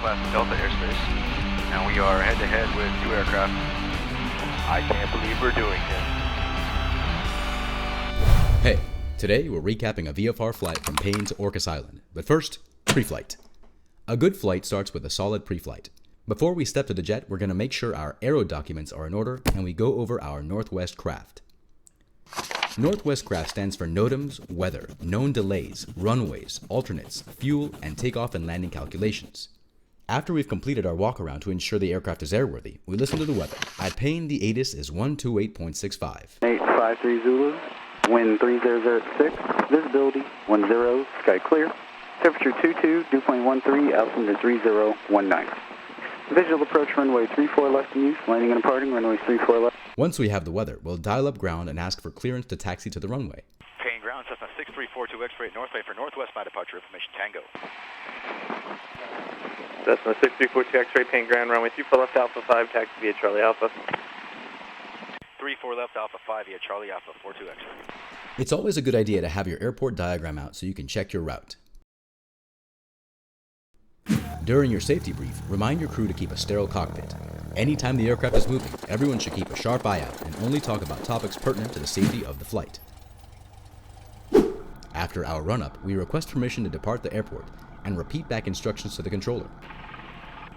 class Delta airspace, and we are head-to-head with two aircraft. I can't believe we're doing this. Hey, today we're recapping a VFR flight from Paine to Orcas Island, but first, pre-flight. A good flight starts with a solid pre-flight. Before we step to the jet, we're going to make sure our aero documents are in order, and we go over our Northwest craft. Northwest craft stands for NOTAMs, weather, known delays, runways, alternates, fuel, and takeoff and landing calculations. After we've completed our walk-around to ensure the aircraft is airworthy, we listen to the weather. At Paine, the ATIS is 128.65. 853 Zulu, wind 3006, visibility 10, sky clear, temperature 22, dew point 13, altimeter 3019. Visual approach runway 34 left in use, landing and departing runway 34 left. Once we have the weather, we'll dial up ground and ask for clearance to taxi to the runway. Paine ground, Cessna 6342 X-ray Northway for Northwest by departure, information Tango. Cessna 6342 X-ray Paine ground, runway 34 left Alpha 5, taxi via Charlie Alpha. 34 left Alpha 5 via Charlie Alpha 42 X-ray. It's always a good idea to have your airport diagram out so you can check your route. During your safety brief, remind your crew to keep a sterile cockpit. Anytime the aircraft is moving, everyone should keep a sharp eye out and only talk about topics pertinent to the safety of the flight. After our run-up, we request permission to depart the airport and repeat back instructions to the controller.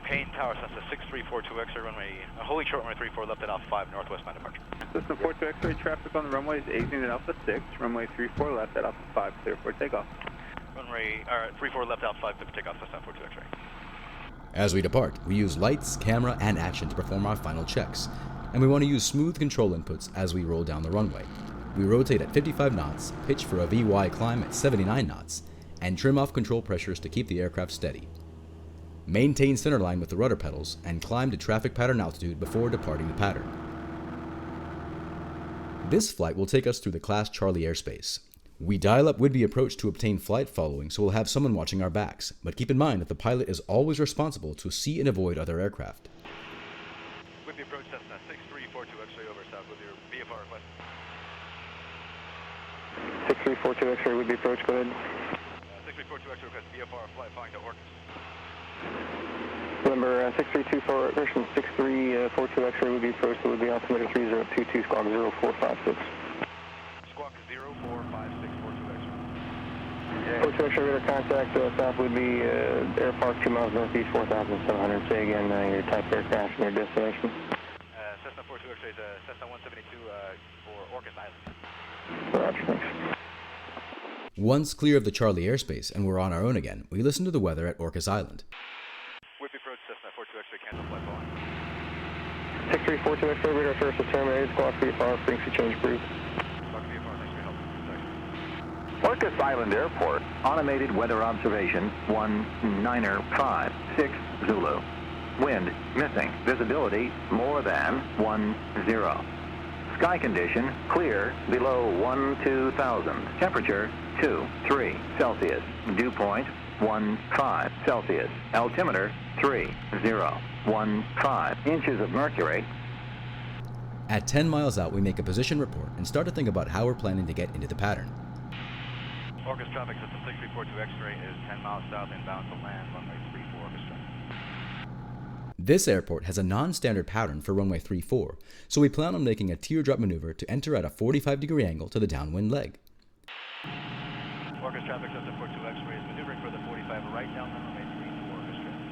Paine Tower, Cessna 6342 X-ray runway, holding short runway 34 left at Alpha 5, Northwest by departure. Cessna 42 X-ray traffic on the runway is 18 at Alpha 6, runway 34 left at Alpha 5, clear for takeoff. Runway, 34 left Alpha 5, clear for takeoff, Cessna 42 X-ray. As we depart, we use lights, camera, and action to perform our final checks, and we want to use smooth control inputs as we roll down the runway. We rotate at 55 knots, pitch for a VY climb at 79 knots, and trim off control pressures to keep the aircraft steady. Maintain centerline with the rudder pedals, and climb to traffic pattern altitude before departing the pattern. This flight will take us through the Class Charlie airspace. We dial up would-be approach to obtain flight following, so we'll have someone watching our backs, but keep in mind that the pilot is always responsible to see and avoid other aircraft. Would-be approach Cessna 6342 X-ray over south with your VFR request. 6342 X-ray would be approach, go ahead. 6342 X-ray request VFR flight flying to Orcas. Number 6324, version 6342 X-ray would be approach, so would be altimeter 3022, squawk 0456. Squawk 045642 X-ray. 42 X-ray radar contact, south would be Air Park 2 miles northeast, 4,700. Say again your type aircraft and your destination. Cessna 42 X-ray is Cessna 172 for Orcas Island. Roger, thanks. Once clear of the Charlie airspace and we're on our own again, we listen to the weather at Orcas Island. Would-be approach Cessna 42 X-ray cancel flight following. 6342 X-ray radar service is terminated, squawk VFR, frequency change approved. Squawk VFR, thanks for your help. Orcas Island Airport, automated weather observation 195 Zulu. Wind missing, visibility more than 10. Sky condition clear below 12,000. Temperature 2-3 Celsius. Dew point 15 Celsius. Altimeter 3015 inches of mercury. At 10 miles out, we make a position report and start to think about how we're planning to get into the pattern. Orcas traffic Cessna 6342 X-ray is 10 miles south inbound to land runway 34 Orcas traffic. This airport has a non-standard pattern for runway 34, so we plan on making a teardrop maneuver to enter at a 45-degree angle to the downwind leg. Orcas traffic Cessna 42 X-ray is maneuvering for the 45 right down runway 34 Orcas traffic.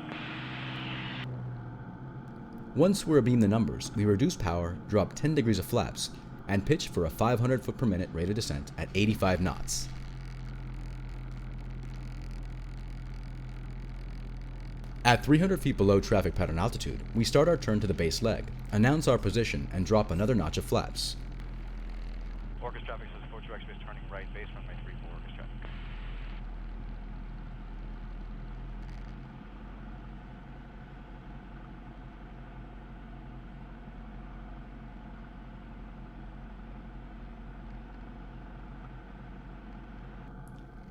Once we're abeam the numbers, we reduce power, drop 10 degrees of flaps, and pitch for a 500 foot per minute rate of descent at 85 knots. At 300 feet below traffic pattern altitude, we start our turn to the base leg, announce our position, and drop another notch of flaps. Orcas traffic Cessna 42 X-ray is turning right base runway 34 Orcas traffic.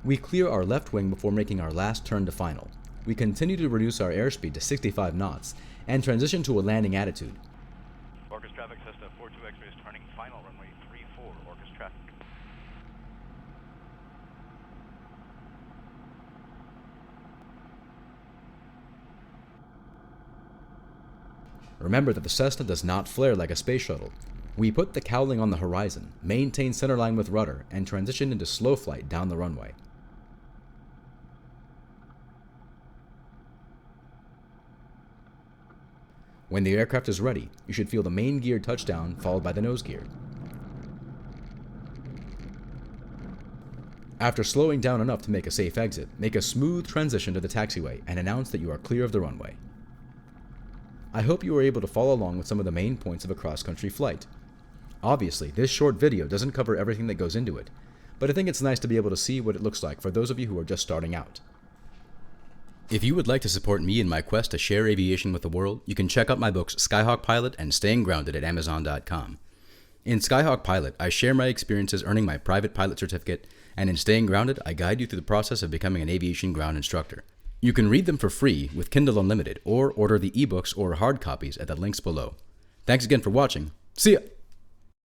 We clear our left wing before making our last turn to final. We continue to reduce our airspeed to 65 knots and transition to a landing attitude. Orcas traffic Cessna 42 X-ray is turning final runway 34 Orcas traffic. Remember that the Cessna does not flare like a space shuttle. We put the cowling on the horizon, maintain centerline with rudder, and transition into slow flight down the runway. When the aircraft is ready, you should feel the main gear touch down, followed by the nose gear. After slowing down enough to make a safe exit, make a smooth transition to the taxiway and announce that you are clear of the runway. I hope you were able to follow along with some of the main points of a cross-country flight. Obviously, this short video doesn't cover everything that goes into it, but I think it's nice to be able to see what it looks like for those of you who are just starting out. If you would like to support me in my quest to share aviation with the world, you can check out my books Skyhawk Pilot and Staying Grounded at Amazon.com. In Skyhawk Pilot, I share my experiences earning my private pilot certificate, and in Staying Grounded, I guide you through the process of becoming an aviation ground instructor. You can read them for free with Kindle Unlimited, or order the ebooks or hard copies at the links below. Thanks again for watching. See ya!